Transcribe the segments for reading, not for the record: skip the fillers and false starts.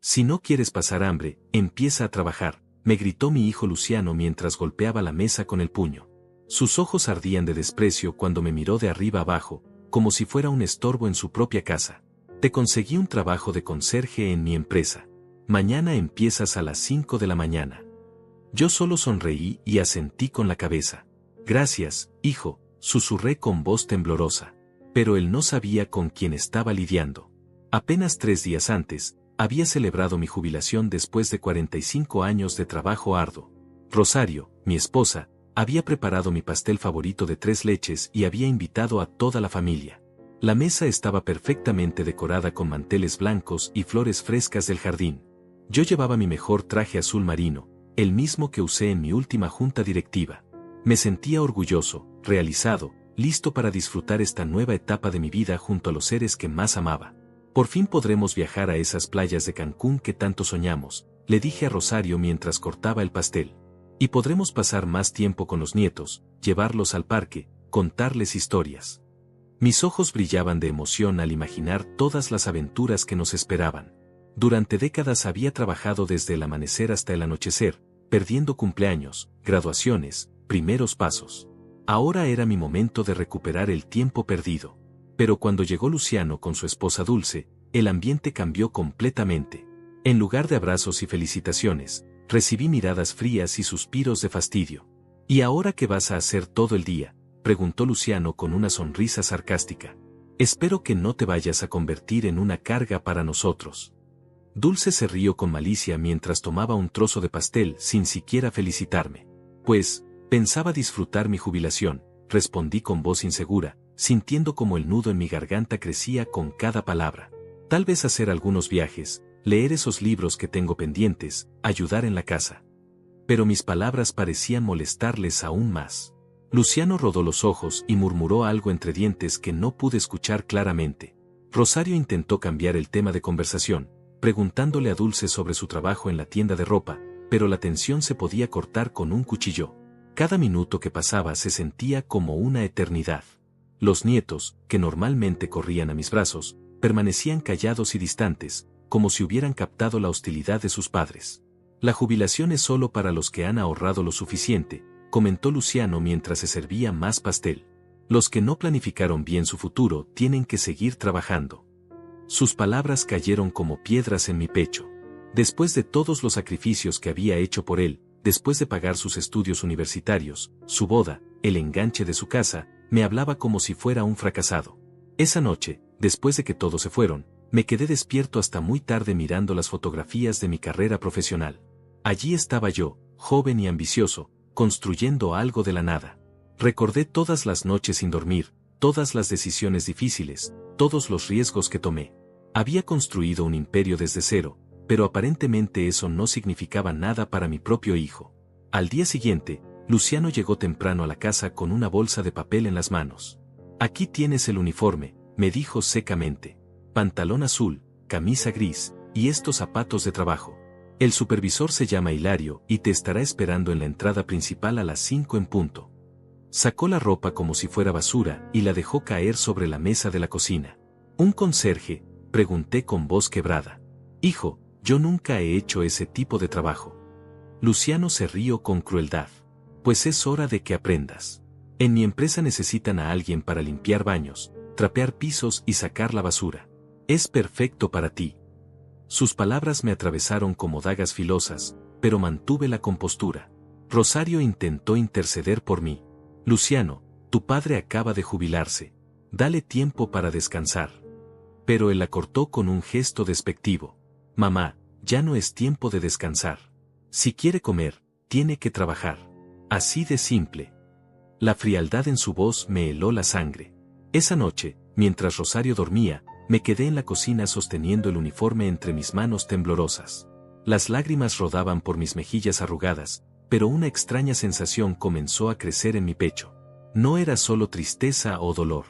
Si no quieres pasar hambre, empieza a trabajar, me gritó mi hijo Luciano mientras golpeaba la mesa con el puño. Sus ojos ardían de desprecio cuando me miró de arriba abajo, como si fuera un estorbo en su propia casa. Te conseguí un trabajo de conserje en mi empresa. Mañana empiezas a las 5 de la mañana. Yo solo sonreí y asentí con la cabeza. Gracias, hijo, susurré con voz temblorosa. Pero él no sabía con quién estaba lidiando. Apenas 3 días antes, había celebrado mi jubilación después de 45 años de trabajo arduo. Rosario, mi esposa, había preparado mi pastel favorito de 3 leches y había invitado a toda la familia. La mesa estaba perfectamente decorada con manteles blancos y flores frescas del jardín. Yo llevaba mi mejor traje azul marino, el mismo que usé en mi última junta directiva. Me sentía orgulloso, realizado, listo para disfrutar esta nueva etapa de mi vida junto a los seres que más amaba. Por fin podremos viajar a esas playas de Cancún que tanto soñamos, le dije a Rosario mientras cortaba el pastel. Y podremos pasar más tiempo con los nietos, llevarlos al parque, contarles historias. Mis ojos brillaban de emoción al imaginar todas las aventuras que nos esperaban. Durante décadas había trabajado desde el amanecer hasta el anochecer, perdiendo cumpleaños, graduaciones, primeros pasos. Ahora era mi momento de recuperar el tiempo perdido. Pero cuando llegó Luciano con su esposa Dulce, el ambiente cambió completamente. En lugar de abrazos y felicitaciones, recibí miradas frías y suspiros de fastidio. ¿Y ahora qué vas a hacer todo el día?, preguntó Luciano con una sonrisa sarcástica. Espero que no te vayas a convertir en una carga para nosotros. Dulce se rió con malicia mientras tomaba un trozo de pastel sin siquiera felicitarme. Pues, pensaba disfrutar mi jubilación, respondí con voz insegura, sintiendo como el nudo en mi garganta crecía con cada palabra. Tal vez hacer algunos viajes, leer esos libros que tengo pendientes, ayudar en la casa. Pero mis palabras parecían molestarles aún más. Luciano rodó los ojos y murmuró algo entre dientes que no pude escuchar claramente. Rosario intentó cambiar el tema de conversación, preguntándole a Dulce sobre su trabajo en la tienda de ropa, pero la tensión se podía cortar con un cuchillo. Cada minuto que pasaba se sentía como una eternidad. Los nietos, que normalmente corrían a mis brazos, permanecían callados y distantes, como si hubieran captado la hostilidad de sus padres. La jubilación es solo para los que han ahorrado lo suficiente, comentó Luciano mientras se servía más pastel. Los que no planificaron bien su futuro tienen que seguir trabajando. Sus palabras cayeron como piedras en mi pecho. Después de todos los sacrificios que había hecho por él, después de pagar sus estudios universitarios, su boda, el enganche de su casa, me hablaba como si fuera un fracasado. Esa noche, después de que todos se fueron, me quedé despierto hasta muy tarde mirando las fotografías de mi carrera profesional. Allí estaba yo, joven y ambicioso, construyendo algo de la nada. Recordé todas las noches sin dormir, todas las decisiones difíciles, todos los riesgos que tomé. Había construido un imperio desde cero, pero aparentemente eso no significaba nada para mi propio hijo. Al día siguiente, Luciano llegó temprano a la casa con una bolsa de papel en las manos. Aquí tienes el uniforme, me dijo secamente. Pantalón azul, camisa gris, y estos zapatos de trabajo. El supervisor se llama Hilario y te estará esperando en la entrada principal a las 5 en punto. Sacó la ropa como si fuera basura y la dejó caer sobre la mesa de la cocina. ¿Un conserje?, pregunté con voz quebrada. Hijo, yo nunca he hecho ese tipo de trabajo. Luciano se rió con crueldad. Pues es hora de que aprendas. En mi empresa necesitan a alguien para limpiar baños, trapear pisos y sacar la basura. Es perfecto para ti. Sus palabras me atravesaron como dagas filosas, pero mantuve la compostura. Rosario intentó interceder por mí. Luciano, tu padre acaba de jubilarse. Dale tiempo para descansar. Pero él la cortó con un gesto despectivo. Mamá, ya no es tiempo de descansar. Si quiere comer, tiene que trabajar. Así de simple. La frialdad en su voz me heló la sangre. Esa noche, mientras Rosario dormía, me quedé en la cocina sosteniendo el uniforme entre mis manos temblorosas. Las lágrimas rodaban por mis mejillas arrugadas, pero una extraña sensación comenzó a crecer en mi pecho. No era solo tristeza o dolor.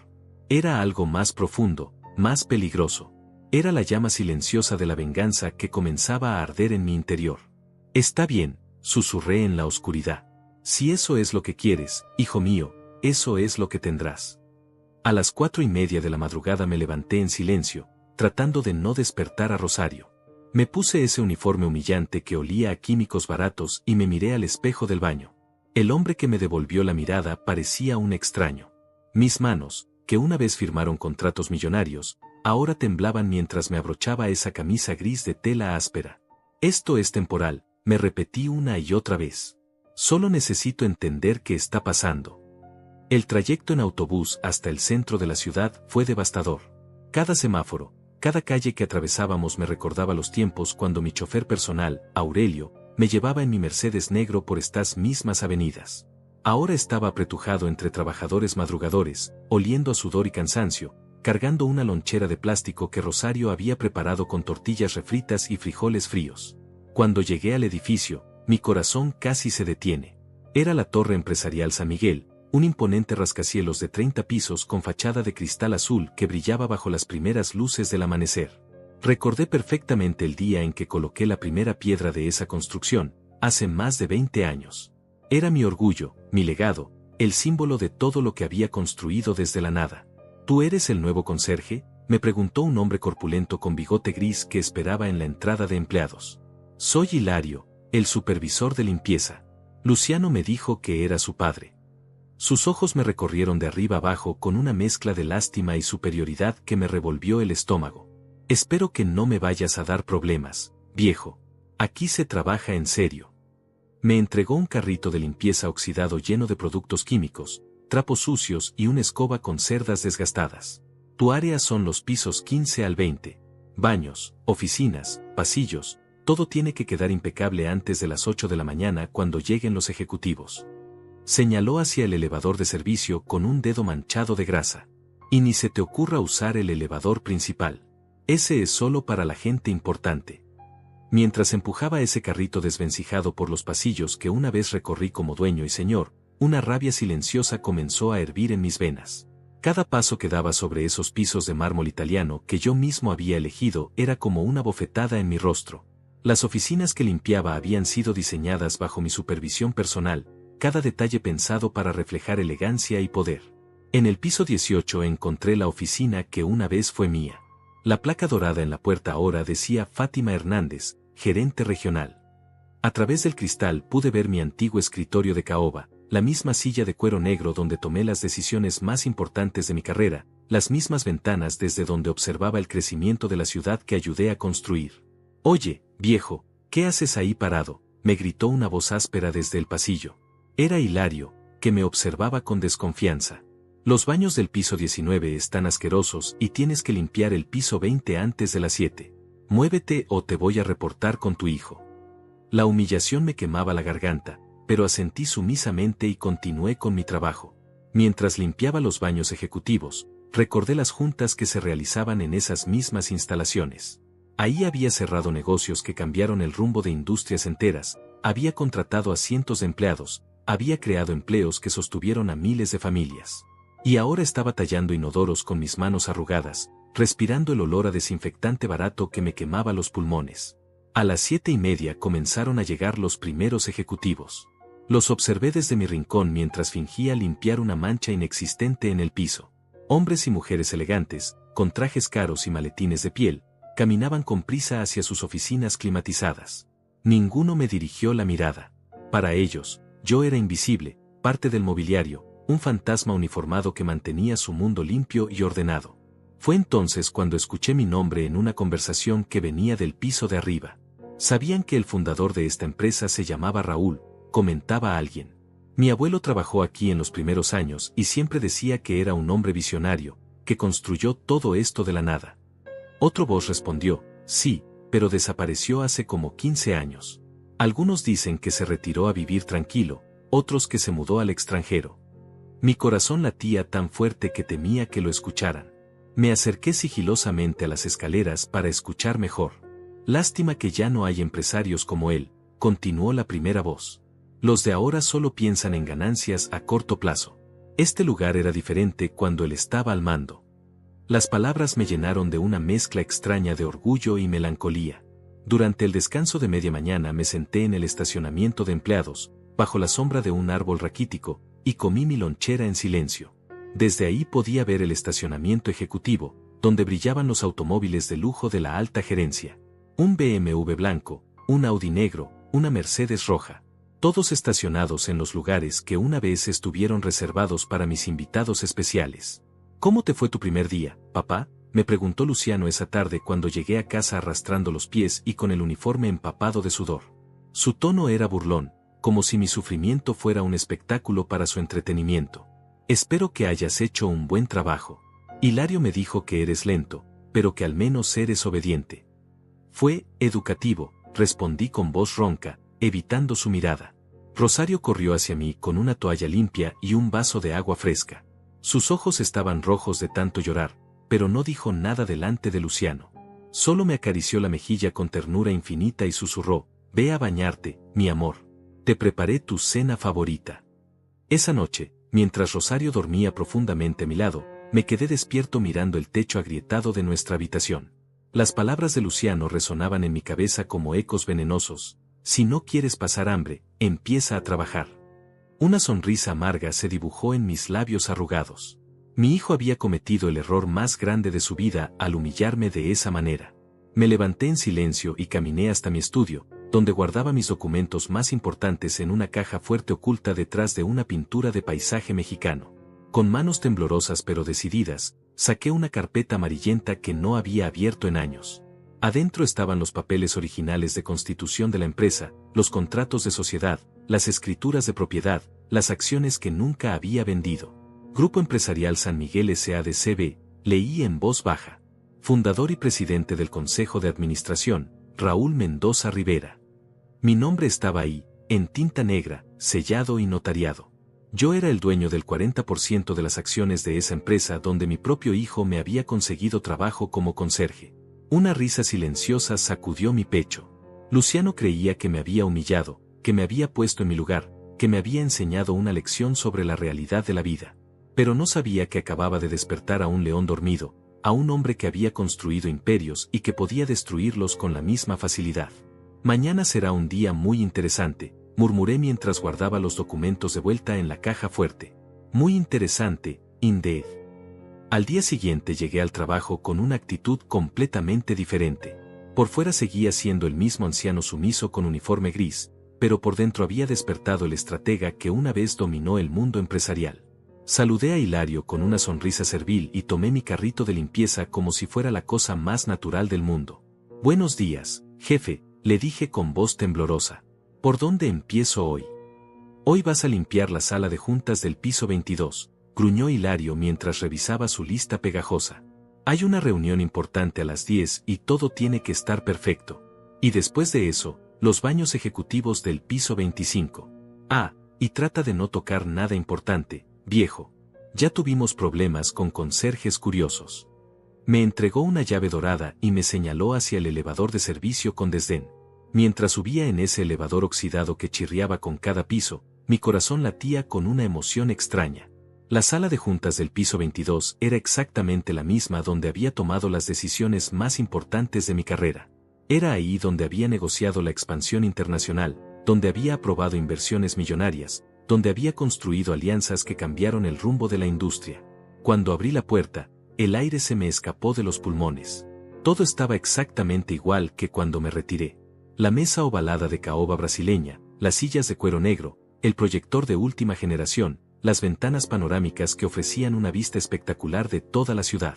Era algo más profundo, más peligroso. Era la llama silenciosa de la venganza que comenzaba a arder en mi interior. Está bien, susurré en la oscuridad. Si eso es lo que quieres, hijo mío, eso es lo que tendrás. A las 4:30 de la madrugada me levanté en silencio, tratando de no despertar a Rosario. Me puse ese uniforme humillante que olía a químicos baratos y me miré al espejo del baño. El hombre que me devolvió la mirada parecía un extraño. Mis manos, que una vez firmaron contratos millonarios, ahora temblaban mientras me abrochaba esa camisa gris de tela áspera. Esto es temporal, me repetí una y otra vez. Solo necesito entender qué está pasando. El trayecto en autobús hasta el centro de la ciudad fue devastador. Cada semáforo, cada calle que atravesábamos me recordaba los tiempos cuando mi chofer personal, Aurelio, me llevaba en mi Mercedes negro por estas mismas avenidas. Ahora estaba apretujado entre trabajadores madrugadores, oliendo a sudor y cansancio, cargando una lonchera de plástico que Rosario había preparado con tortillas refritas y frijoles fríos. Cuando llegué al edificio, mi corazón casi se detiene. Era la Torre Empresarial San Miguel, un imponente rascacielos de 30 pisos con fachada de cristal azul que brillaba bajo las primeras luces del amanecer. Recordé perfectamente el día en que coloqué la primera piedra de esa construcción, hace más de 20 años. Era mi orgullo, mi legado, el símbolo de todo lo que había construido desde la nada. ¿Tú eres el nuevo conserje?, me preguntó un hombre corpulento con bigote gris que esperaba en la entrada de empleados. Soy Hilario, el supervisor de limpieza. Luciano me dijo que era su padre. Sus ojos me recorrieron de arriba abajo con una mezcla de lástima y superioridad que me revolvió el estómago. Espero que no me vayas a dar problemas, viejo. Aquí se trabaja en serio. Me entregó un carrito de limpieza oxidado lleno de productos químicos, trapos sucios y una escoba con cerdas desgastadas. Tu área son los pisos 15 al 20. Baños, oficinas, pasillos, todo tiene que quedar impecable antes de las 8 de la mañana cuando lleguen los ejecutivos. Señaló hacia el elevador de servicio con un dedo manchado de grasa. Y ni se te ocurra usar el elevador principal. Ese es solo para la gente importante. Mientras empujaba ese carrito desvencijado por los pasillos que una vez recorrí como dueño y señor, una rabia silenciosa comenzó a hervir en mis venas. Cada paso que daba sobre esos pisos de mármol italiano que yo mismo había elegido era como una bofetada en mi rostro. Las oficinas que limpiaba habían sido diseñadas bajo mi supervisión personal, cada detalle pensado para reflejar elegancia y poder. En el piso 18 encontré la oficina que una vez fue mía. La placa dorada en la puerta ahora decía Fátima Hernández, gerente regional. A través del cristal pude ver mi antiguo escritorio de caoba, la misma silla de cuero negro donde tomé las decisiones más importantes de mi carrera, las mismas ventanas desde donde observaba el crecimiento de la ciudad que ayudé a construir. Oye, viejo, ¿qué haces ahí parado?, me gritó una voz áspera desde el pasillo. Era Hilario, que me observaba con desconfianza. Los baños del piso 19 están asquerosos y tienes que limpiar el piso 20 antes de las 7. Muévete o te voy a reportar con tu hijo. La humillación me quemaba la garganta, pero asentí sumisamente y continué con mi trabajo. Mientras limpiaba los baños ejecutivos, recordé las juntas que se realizaban en esas mismas instalaciones. Ahí había cerrado negocios que cambiaron el rumbo de industrias enteras, había contratado a cientos de empleados, había creado empleos que sostuvieron a miles de familias. Y ahora estaba tallando inodoros con mis manos arrugadas, respirando el olor a desinfectante barato que me quemaba los pulmones. A las 7:30 comenzaron a llegar los primeros ejecutivos. Los observé desde mi rincón mientras fingía limpiar una mancha inexistente en el piso. Hombres y mujeres elegantes, con trajes caros y maletines de piel, caminaban con prisa hacia sus oficinas climatizadas. Ninguno me dirigió la mirada. Para ellos, yo era invisible, parte del mobiliario, un fantasma uniformado que mantenía su mundo limpio y ordenado. Fue entonces cuando escuché mi nombre en una conversación que venía del piso de arriba. ¿Sabían que el fundador de esta empresa se llamaba Raúl?, comentaba alguien. Mi abuelo trabajó aquí en los primeros años y siempre decía que era un hombre visionario, que construyó todo esto de la nada. Otro voz respondió, sí, pero desapareció hace como 15 años. Algunos dicen que se retiró a vivir tranquilo, otros que se mudó al extranjero. Mi corazón latía tan fuerte que temía que lo escucharan. Me acerqué sigilosamente a las escaleras para escuchar mejor. Lástima que ya no hay empresarios como él, continuó la primera voz. Los de ahora solo piensan en ganancias a corto plazo. Este lugar era diferente cuando él estaba al mando. Las palabras me llenaron de una mezcla extraña de orgullo y melancolía. Durante el descanso de media mañana me senté en el estacionamiento de empleados, bajo la sombra de un árbol raquítico, y comí mi lonchera en silencio. Desde ahí podía ver el estacionamiento ejecutivo, donde brillaban los automóviles de lujo de la alta gerencia. Un BMW blanco, un Audi negro, una Mercedes roja. Todos estacionados en los lugares que una vez estuvieron reservados para mis invitados especiales. ¿Cómo te fue tu primer día, papá?, me preguntó Luciano esa tarde cuando llegué a casa arrastrando los pies y con el uniforme empapado de sudor. Su tono era burlón, como si mi sufrimiento fuera un espectáculo para su entretenimiento. Espero que hayas hecho un buen trabajo. Hilario me dijo que eres lento, pero que al menos eres obediente. Fue educativo, respondí con voz ronca, evitando su mirada. Rosario corrió hacia mí con una toalla limpia y un vaso de agua fresca. Sus ojos estaban rojos de tanto llorar, pero no dijo nada delante de Luciano. Solo me acarició la mejilla con ternura infinita y susurró: «Ve a bañarte, mi amor. Te preparé tu cena favorita». Esa noche, mientras Rosario dormía profundamente a mi lado, me quedé despierto mirando el techo agrietado de nuestra habitación. Las palabras de Luciano resonaban en mi cabeza como ecos venenosos. Si no quieres pasar hambre, empieza a trabajar. Una sonrisa amarga se dibujó en mis labios arrugados. Mi hijo había cometido el error más grande de su vida al humillarme de esa manera. Me levanté en silencio y caminé hasta mi estudio, donde guardaba mis documentos más importantes en una caja fuerte oculta detrás de una pintura de paisaje mexicano. Con manos temblorosas pero decididas, saqué una carpeta amarillenta que no había abierto en años. Adentro estaban los papeles originales de constitución de la empresa, los contratos de sociedad, las escrituras de propiedad, las acciones que nunca había vendido. Grupo Empresarial San Miguel S.A.D.C.B., leí en voz baja. Fundador y presidente del Consejo de Administración, Raúl Mendoza Rivera. Mi nombre estaba ahí, en tinta negra, sellado y notariado. Yo era el dueño del 40% de las acciones de esa empresa donde mi propio hijo me había conseguido trabajo como conserje. Una risa silenciosa sacudió mi pecho. Luciano creía que me había humillado, que me había puesto en mi lugar, que me había enseñado una lección sobre la realidad de la vida. Pero no sabía que acababa de despertar a un león dormido, a un hombre que había construido imperios y que podía destruirlos con la misma facilidad. Mañana será un día muy interesante, murmuré mientras guardaba los documentos de vuelta en la caja fuerte. Muy interesante, indeed. Al día siguiente llegué al trabajo con una actitud completamente diferente. Por fuera seguía siendo el mismo anciano sumiso con uniforme gris, pero por dentro había despertado el estratega que una vez dominó el mundo empresarial. Saludé a Hilario con una sonrisa servil y tomé mi carrito de limpieza como si fuera la cosa más natural del mundo. «Buenos días, jefe», le dije con voz temblorosa. «¿Por dónde empiezo hoy?» «Hoy vas a limpiar la sala de juntas del piso 22», gruñó Hilario mientras revisaba su lista pegajosa. «Hay una reunión importante a las 10 y todo tiene que estar perfecto. Y después de eso, los baños ejecutivos del piso 25. Ah, y trata de no tocar nada importante, viejo. Ya tuvimos problemas con conserjes curiosos». Me entregó una llave dorada y me señaló hacia el elevador de servicio con desdén. Mientras subía en ese elevador oxidado que chirriaba con cada piso, mi corazón latía con una emoción extraña. La sala de juntas del piso 22 era exactamente la misma donde había tomado las decisiones más importantes de mi carrera. Era ahí donde había negociado la expansión internacional, donde había aprobado inversiones millonarias, donde había construido alianzas que cambiaron el rumbo de la industria. Cuando abrí la puerta, el aire se me escapó de los pulmones. Todo estaba exactamente igual que cuando me retiré. La mesa ovalada de caoba brasileña, las sillas de cuero negro, el proyector de última generación, las ventanas panorámicas que ofrecían una vista espectacular de toda la ciudad.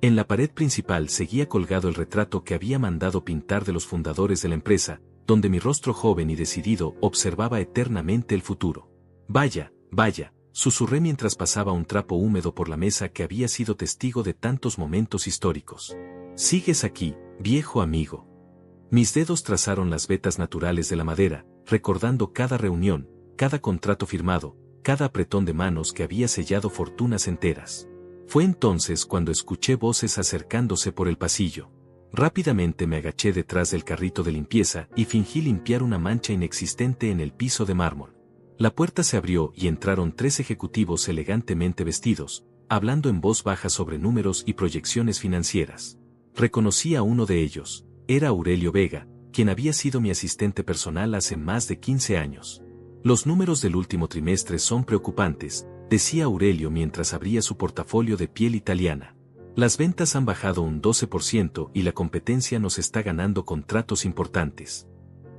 En la pared principal seguía colgado el retrato que había mandado pintar de los fundadores de la empresa, donde mi rostro joven y decidido observaba eternamente el futuro. «Vaya, vaya», susurré mientras pasaba un trapo húmedo por la mesa que había sido testigo de tantos momentos históricos. «Sigues aquí, viejo amigo». Mis dedos trazaron las vetas naturales de la madera, recordando cada reunión, cada contrato firmado, cada apretón de manos que había sellado fortunas enteras. Fue entonces cuando escuché voces acercándose por el pasillo. Rápidamente me agaché detrás del carrito de limpieza y fingí limpiar una mancha inexistente en el piso de mármol. La puerta se abrió y entraron 3 ejecutivos elegantemente vestidos, hablando en voz baja sobre números y proyecciones financieras. Reconocí a uno de ellos. Era Aurelio Vega, quien había sido mi asistente personal hace más de 15 años. «Los números del último trimestre son preocupantes», decía Aurelio mientras abría su portafolio de piel italiana. Las ventas han bajado un 12% y la competencia nos está ganando contratos importantes.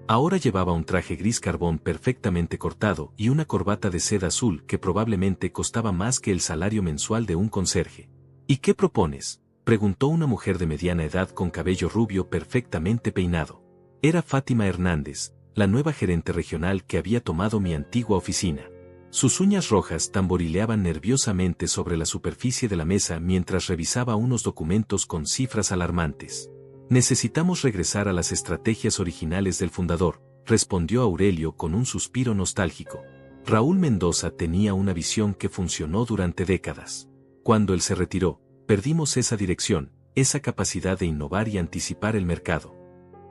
Ahora llevaba un traje gris carbón perfectamente cortado y una corbata de seda azul que probablemente costaba más que el salario mensual de un conserje. ¿Y qué propones?, preguntó una mujer de mediana edad con cabello rubio perfectamente peinado. Era Fátima Hernández, la nueva gerente regional que había tomado mi antigua oficina. Sus uñas rojas tamborileaban nerviosamente sobre la superficie de la mesa mientras revisaba unos documentos con cifras alarmantes. Necesitamos regresar a las estrategias originales del fundador, respondió Aurelio con un suspiro nostálgico. Raúl Mendoza tenía una visión que funcionó durante décadas. Cuando él se retiró, perdimos esa dirección, esa capacidad de innovar y anticipar el mercado.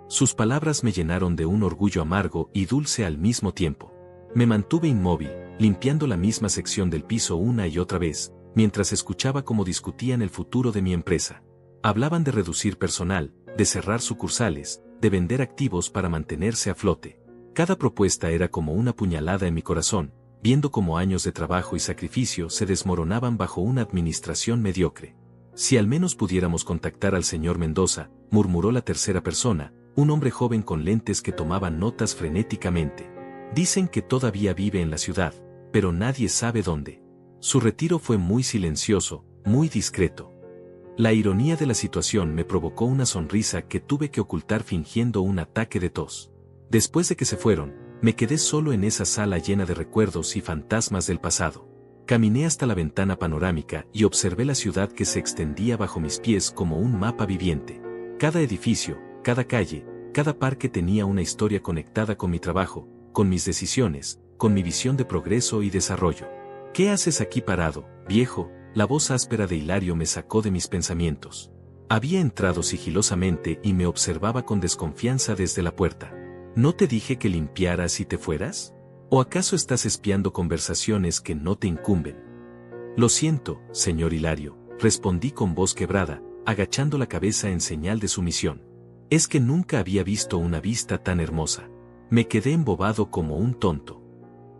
Sus palabras me llenaron de un orgullo amargo y dulce al mismo tiempo. Me mantuve inmóvil, limpiando la misma sección del piso una y otra vez, mientras escuchaba cómo discutían el futuro de mi empresa. Hablaban de reducir personal, de cerrar sucursales, de vender activos para mantenerse a flote. Cada propuesta era como una puñalada en mi corazón, viendo cómo años de trabajo y sacrificio se desmoronaban bajo una administración mediocre. Si al menos pudiéramos contactar al señor Mendoza, murmuró la tercera persona, un hombre joven con lentes que tomaba notas frenéticamente. Dicen que todavía vive en la ciudad, pero nadie sabe dónde. Su retiro fue muy silencioso, muy discreto. La ironía de la situación me provocó una sonrisa que tuve que ocultar fingiendo un ataque de tos. Después de que se fueron, me quedé solo en esa sala llena de recuerdos y fantasmas del pasado. Caminé hasta la ventana panorámica y observé la ciudad que se extendía bajo mis pies como un mapa viviente. Cada edificio, cada calle, cada parque tenía una historia conectada con mi trabajo, con mis decisiones, con mi visión de progreso y desarrollo. ¿Qué haces aquí parado, viejo? La voz áspera de Hilario me sacó de mis pensamientos. Había entrado sigilosamente y me observaba con desconfianza desde la puerta. ¿No te dije que limpiaras y te fueras? ¿O acaso estás espiando conversaciones que no te incumben? Lo siento, señor Hilario, respondí con voz quebrada, agachando la cabeza en señal de sumisión. Es que nunca había visto una vista tan hermosa. Me quedé embobado como un tonto.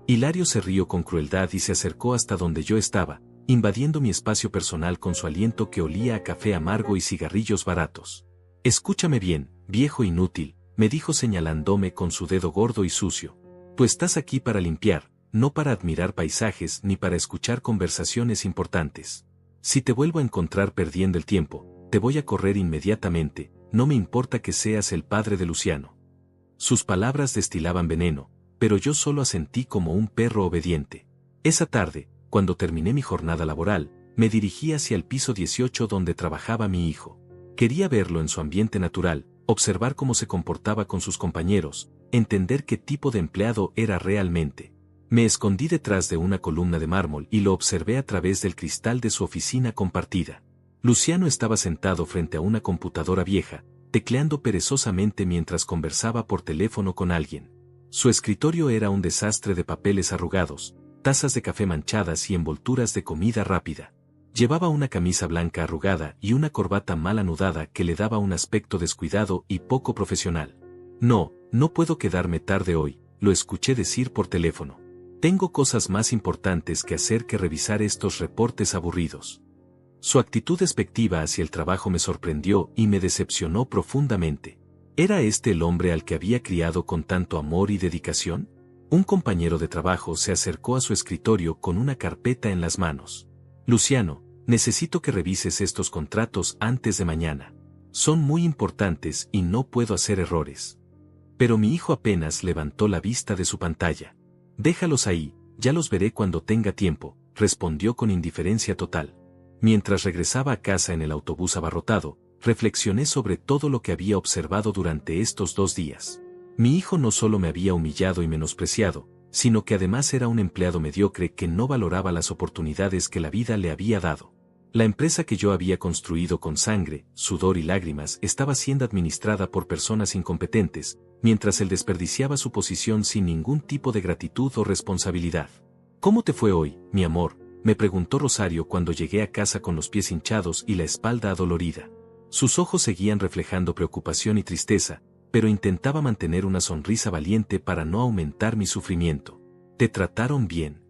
Hilario se rió con crueldad y se acercó hasta donde yo estaba, invadiendo mi espacio personal con su aliento que olía a café amargo y cigarrillos baratos. Escúchame bien, viejo inútil, me dijo señalándome con su dedo gordo y sucio. Tú estás aquí para limpiar, no para admirar paisajes ni para escuchar conversaciones importantes. Si te vuelvo a encontrar perdiendo el tiempo, te voy a correr inmediatamente, no me importa que seas el padre de Luciano. Sus palabras destilaban veneno, pero yo solo asentí como un perro obediente. Esa tarde, cuando terminé mi jornada laboral, me dirigí hacia el piso 18 donde trabajaba mi hijo. Quería verlo en su ambiente natural, observar cómo se comportaba con sus compañeros, entender qué tipo de empleado era realmente. Me escondí detrás de una columna de mármol y lo observé a través del cristal de su oficina compartida. Luciano estaba sentado frente a una computadora vieja, tecleando perezosamente mientras conversaba por teléfono con alguien. Su escritorio era un desastre de papeles arrugados, tazas de café manchadas y envolturas de comida rápida. Llevaba una camisa blanca arrugada y una corbata mal anudada que le daba un aspecto descuidado y poco profesional. No puedo quedarme tarde hoy, lo escuché decir por teléfono. Tengo cosas más importantes que hacer que revisar estos reportes aburridos. Su actitud despectiva hacia el trabajo me sorprendió y me decepcionó profundamente. ¿Era este el hombre al que había criado con tanto amor y dedicación? Un compañero de trabajo se acercó a su escritorio con una carpeta en las manos. Luciano, necesito que revises estos contratos antes de mañana. Son muy importantes y no puedo hacer errores. Pero mi hijo apenas levantó la vista de su pantalla. Déjalos ahí, ya los veré cuando tenga tiempo, respondió con indiferencia total. Mientras regresaba a casa en el autobús abarrotado, reflexioné sobre todo lo que había observado durante estos 2 días. Mi hijo no solo me había humillado y menospreciado, sino que además era un empleado mediocre que no valoraba las oportunidades que la vida le había dado. La empresa que yo había construido con sangre, sudor y lágrimas estaba siendo administrada por personas incompetentes, mientras él desperdiciaba su posición sin ningún tipo de gratitud o responsabilidad. ¿Cómo te fue hoy, mi amor?, me preguntó Rosario cuando llegué a casa con los pies hinchados y la espalda adolorida. Sus ojos seguían reflejando preocupación y tristeza, pero intentaba mantener una sonrisa valiente para no aumentar mi sufrimiento. ¿Te trataron bien?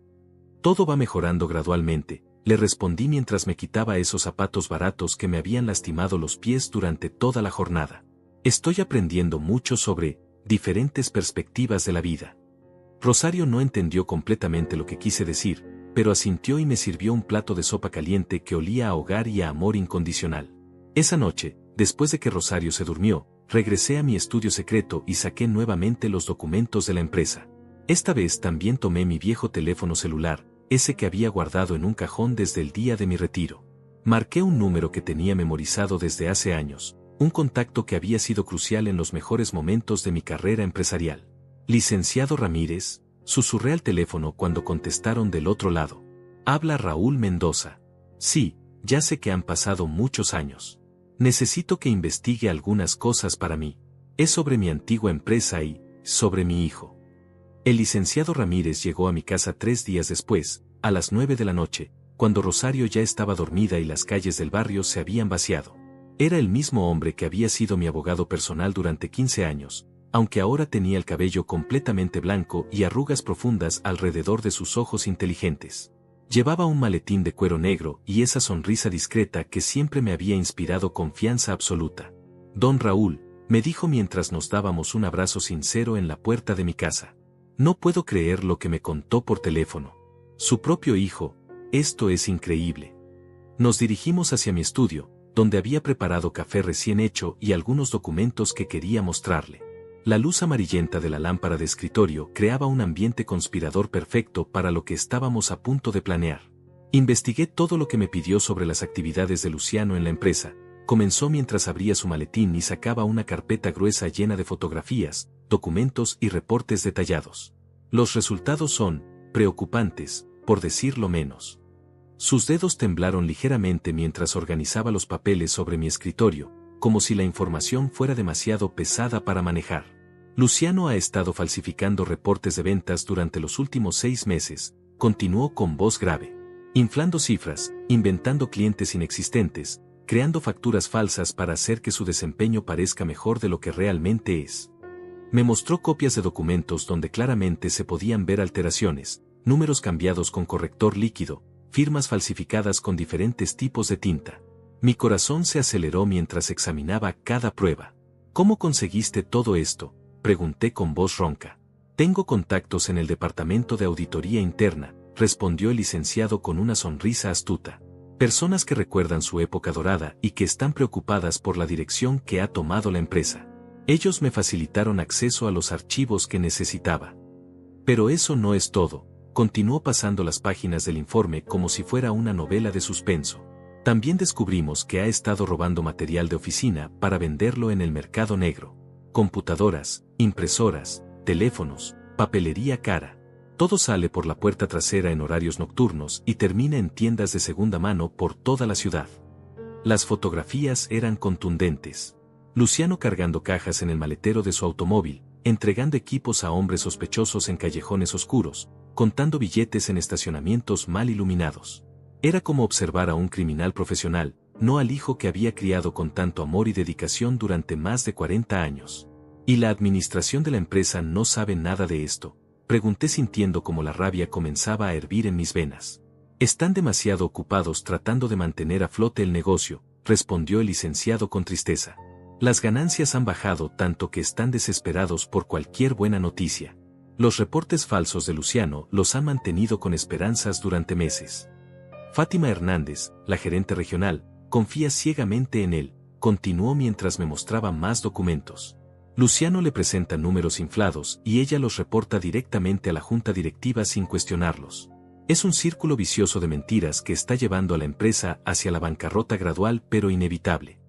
Todo va mejorando gradualmente, le respondí mientras me quitaba esos zapatos baratos que me habían lastimado los pies durante toda la jornada. Estoy aprendiendo mucho sobre diferentes perspectivas de la vida. Rosario no entendió completamente lo que quise decir, pero asintió y me sirvió un plato de sopa caliente que olía a hogar y a amor incondicional. Esa noche, después de que Rosario se durmió, regresé a mi estudio secreto y saqué nuevamente los documentos de la empresa. Esta vez también tomé mi viejo teléfono celular, ese que había guardado en un cajón desde el día de mi retiro. Marqué un número que tenía memorizado desde hace años, un contacto que había sido crucial en los mejores momentos de mi carrera empresarial. Licenciado Ramírez, susurré al teléfono cuando contestaron del otro lado. Habla Raúl Mendoza. Sí, ya sé que han pasado muchos años. Necesito que investigue algunas cosas para mí. Es sobre mi antigua empresa y sobre mi hijo. El licenciado Ramírez llegó a mi casa 3 días después, a las 9 de la noche, cuando Rosario ya estaba dormida y las calles del barrio se habían vaciado. Era el mismo hombre que había sido mi abogado personal durante 15 años, aunque ahora tenía el cabello completamente blanco y arrugas profundas alrededor de sus ojos inteligentes. Llevaba un maletín de cuero negro y esa sonrisa discreta que siempre me había inspirado confianza absoluta. Don Raúl, me dijo mientras nos dábamos un abrazo sincero en la puerta de mi casa. No puedo creer lo que me contó por teléfono. Su propio hijo, esto es increíble. Nos dirigimos hacia mi estudio, donde había preparado café recién hecho y algunos documentos que quería mostrarle. La luz amarillenta de la lámpara de escritorio creaba un ambiente conspirador perfecto para lo que estábamos a punto de planear. Investigué todo lo que me pidió sobre las actividades de Luciano en la empresa. Comenzó mientras abría su maletín y sacaba una carpeta gruesa llena de fotografías, documentos y reportes detallados. Los resultados son preocupantes, por decirlo menos. Sus dedos temblaron ligeramente mientras organizaba los papeles sobre mi escritorio, como si la información fuera demasiado pesada para manejar. Luciano ha estado falsificando reportes de ventas durante los últimos 6 meses, continuó con voz grave. Inflando cifras, inventando clientes inexistentes, creando facturas falsas para hacer que su desempeño parezca mejor de lo que realmente es. Me mostró copias de documentos donde claramente se podían ver alteraciones, números cambiados con corrector líquido, firmas falsificadas con diferentes tipos de tinta. Mi corazón se aceleró mientras examinaba cada prueba. ¿Cómo conseguiste todo esto?, pregunté con voz ronca. Tengo contactos en el departamento de auditoría interna, respondió el licenciado con una sonrisa astuta. Personas que recuerdan su época dorada y que están preocupadas por la dirección que ha tomado la empresa. Ellos me facilitaron acceso a los archivos que necesitaba. Pero eso no es todo, continuó pasando las páginas del informe como si fuera una novela de suspenso. También descubrimos que ha estado robando material de oficina para venderlo en el mercado negro. Computadoras, impresoras, teléfonos, papelería cara. Todo sale por la puerta trasera en horarios nocturnos y termina en tiendas de segunda mano por toda la ciudad. Las fotografías eran contundentes. Luciano cargando cajas en el maletero de su automóvil, entregando equipos a hombres sospechosos en callejones oscuros, contando billetes en estacionamientos mal iluminados. Era como observar a un criminal profesional, no al hijo que había criado con tanto amor y dedicación durante más de 40 años. ¿Y la administración de la empresa no sabe nada de esto?, pregunté sintiendo como la rabia comenzaba a hervir en mis venas. Están demasiado ocupados tratando de mantener a flote el negocio, respondió el licenciado con tristeza. Las ganancias han bajado tanto que están desesperados por cualquier buena noticia. Los reportes falsos de Luciano los han mantenido con esperanzas durante meses. Fátima Hernández, la gerente regional, confía ciegamente en él, continuó mientras me mostraba más documentos. Luciano le presenta números inflados y ella los reporta directamente a la junta directiva sin cuestionarlos. Es un círculo vicioso de mentiras que está llevando a la empresa hacia la bancarrota gradual pero inevitable.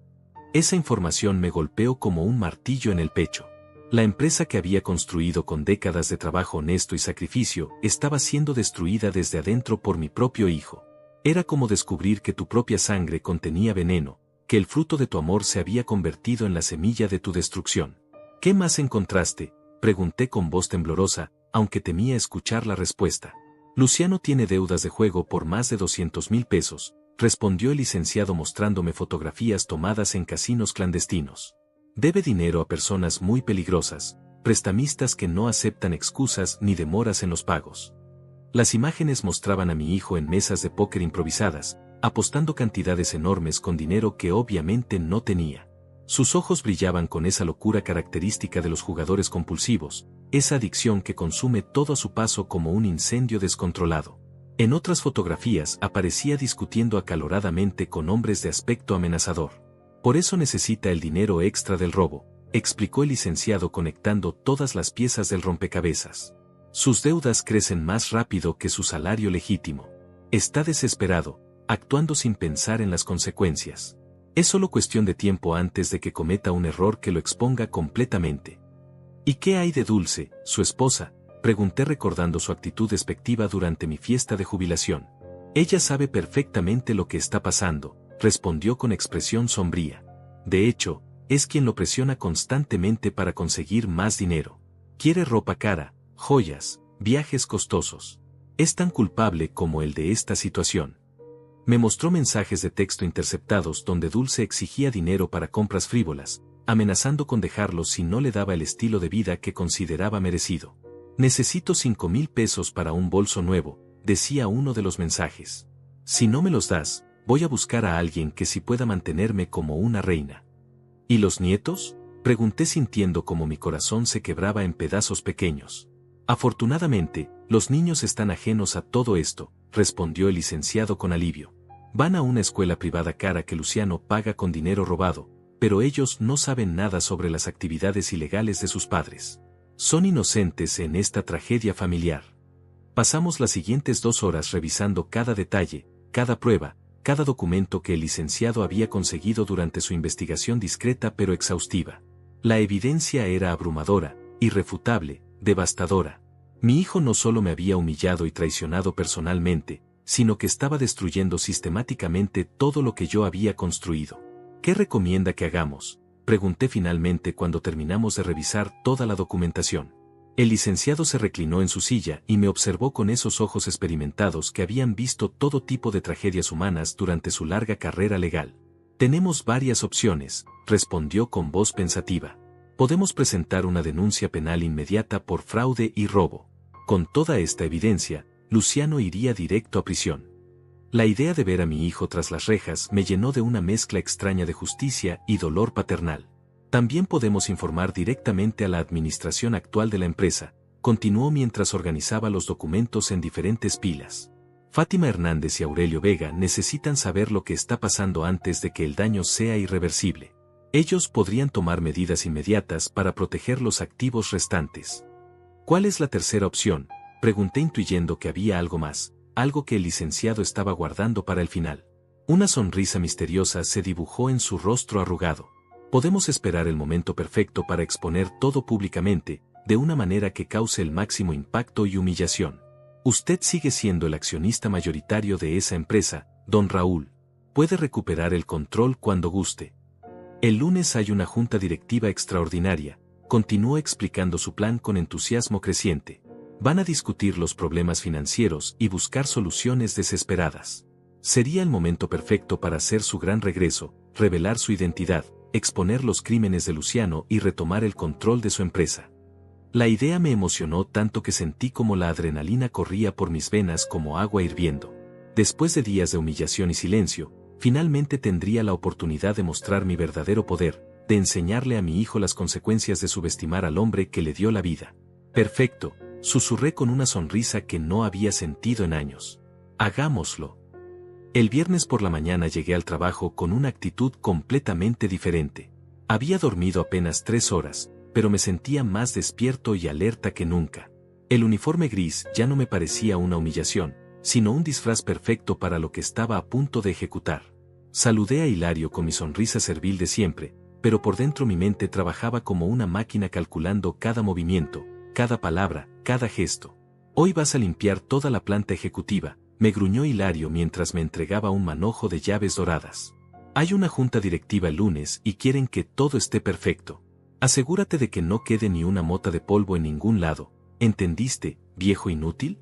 Esa información me golpeó como un martillo en el pecho. La empresa que había construido con décadas de trabajo honesto y sacrificio estaba siendo destruida desde adentro por mi propio hijo. Era como descubrir que tu propia sangre contenía veneno, que el fruto de tu amor se había convertido en la semilla de tu destrucción. ¿Qué más encontraste?, pregunté con voz temblorosa, aunque temía escuchar la respuesta. Luciano tiene deudas de juego por más de 200,000 pesos, respondió el licenciado mostrándome fotografías tomadas en casinos clandestinos. Debe dinero a personas muy peligrosas, prestamistas que no aceptan excusas ni demoras en los pagos. Las imágenes mostraban a mi hijo en mesas de póker improvisadas, apostando cantidades enormes con dinero que obviamente no tenía. Sus ojos brillaban con esa locura característica de los jugadores compulsivos, esa adicción que consume todo a su paso como un incendio descontrolado. En otras fotografías aparecía discutiendo acaloradamente con hombres de aspecto amenazador. Por eso necesita el dinero extra del robo, explicó el licenciado conectando todas las piezas del rompecabezas. Sus deudas crecen más rápido que su salario legítimo. Está desesperado, actuando sin pensar en las consecuencias. Es solo cuestión de tiempo antes de que cometa un error que lo exponga completamente. ¿Y qué hay de Dulce, su esposa?, pregunté recordando su actitud despectiva durante mi fiesta de jubilación. Ella sabe perfectamente lo que está pasando, respondió con expresión sombría. De hecho, es quien lo presiona constantemente para conseguir más dinero. Quiere ropa cara, joyas, viajes costosos. Es tan culpable como el de esta situación. Me mostró mensajes de texto interceptados donde Dulce exigía dinero para compras frívolas, amenazando con dejarlo si no le daba el estilo de vida que consideraba merecido. Necesito 5,000 pesos para un bolso nuevo, decía uno de los mensajes. Si no me los das, voy a buscar a alguien que sí pueda mantenerme como una reina. ¿Y los nietos?, pregunté sintiendo como mi corazón se quebraba en pedazos pequeños. Afortunadamente, los niños están ajenos a todo esto, respondió el licenciado con alivio. Van a una escuela privada cara que Luciano paga con dinero robado, pero ellos no saben nada sobre las actividades ilegales de sus padres. Son inocentes en esta tragedia familiar. Pasamos las siguientes 2 horas revisando cada detalle, cada prueba, cada documento que el licenciado había conseguido durante su investigación discreta pero exhaustiva. La evidencia era abrumadora, irrefutable, devastadora. Mi hijo no solo me había humillado y traicionado personalmente, sino que estaba destruyendo sistemáticamente todo lo que yo había construido. ¿Qué recomienda que hagamos?, pregunté finalmente cuando terminamos de revisar toda la documentación. El licenciado se reclinó en su silla y me observó con esos ojos experimentados que habían visto todo tipo de tragedias humanas durante su larga carrera legal. Tenemos varias opciones, respondió con voz pensativa. Podemos presentar una denuncia penal inmediata por fraude y robo. Con toda esta evidencia, Luciano iría directo a prisión. La idea de ver a mi hijo tras las rejas me llenó de una mezcla extraña de justicia y dolor paternal. También podemos informar directamente a la administración actual de la empresa, continuó mientras organizaba los documentos en diferentes pilas. Fátima Hernández y Aurelio Vega necesitan saber lo que está pasando antes de que el daño sea irreversible. Ellos podrían tomar medidas inmediatas para proteger los activos restantes. ¿Cuál es la tercera opción?, pregunté intuyendo que había algo más, algo que el licenciado estaba guardando para el final. Una sonrisa misteriosa se dibujó en su rostro arrugado. Podemos esperar el momento perfecto para exponer todo públicamente, de una manera que cause el máximo impacto y humillación. Usted sigue siendo el accionista mayoritario de esa empresa, don Raúl. Puede recuperar el control cuando guste. El lunes hay una junta directiva extraordinaria, continuó explicando su plan con entusiasmo creciente. Van a discutir los problemas financieros y buscar soluciones desesperadas. Sería el momento perfecto para hacer su gran regreso, revelar su identidad, exponer los crímenes de Luciano y retomar el control de su empresa. La idea me emocionó tanto que sentí como la adrenalina corría por mis venas como agua hirviendo. Después de días de humillación y silencio, finalmente tendría la oportunidad de mostrar mi verdadero poder, de enseñarle a mi hijo las consecuencias de subestimar al hombre que le dio la vida. Perfecto, susurré con una sonrisa que no había sentido en años. Hagámoslo. El viernes por la mañana llegué al trabajo con una actitud completamente diferente. Había dormido apenas 3 horas, pero me sentía más despierto y alerta que nunca. El uniforme gris ya no me parecía una humillación, sino un disfraz perfecto para lo que estaba a punto de ejecutar. Saludé a Hilario con mi sonrisa servil de siempre, pero por dentro mi mente trabajaba como una máquina calculando cada movimiento, cada palabra, cada gesto. Hoy vas a limpiar toda la planta ejecutiva, me gruñó Hilario mientras me entregaba un manojo de llaves doradas. Hay una junta directiva el lunes y quieren que todo esté perfecto. Asegúrate de que no quede ni una mota de polvo en ningún lado. ¿Entendiste, viejo inútil?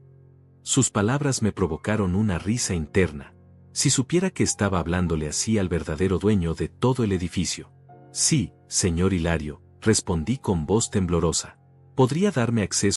Sus palabras me provocaron una risa interna. Si supiera que estaba hablándole así al verdadero dueño de todo el edificio. Sí, señor Hilario, respondí con voz temblorosa. ¿Podría darme acceso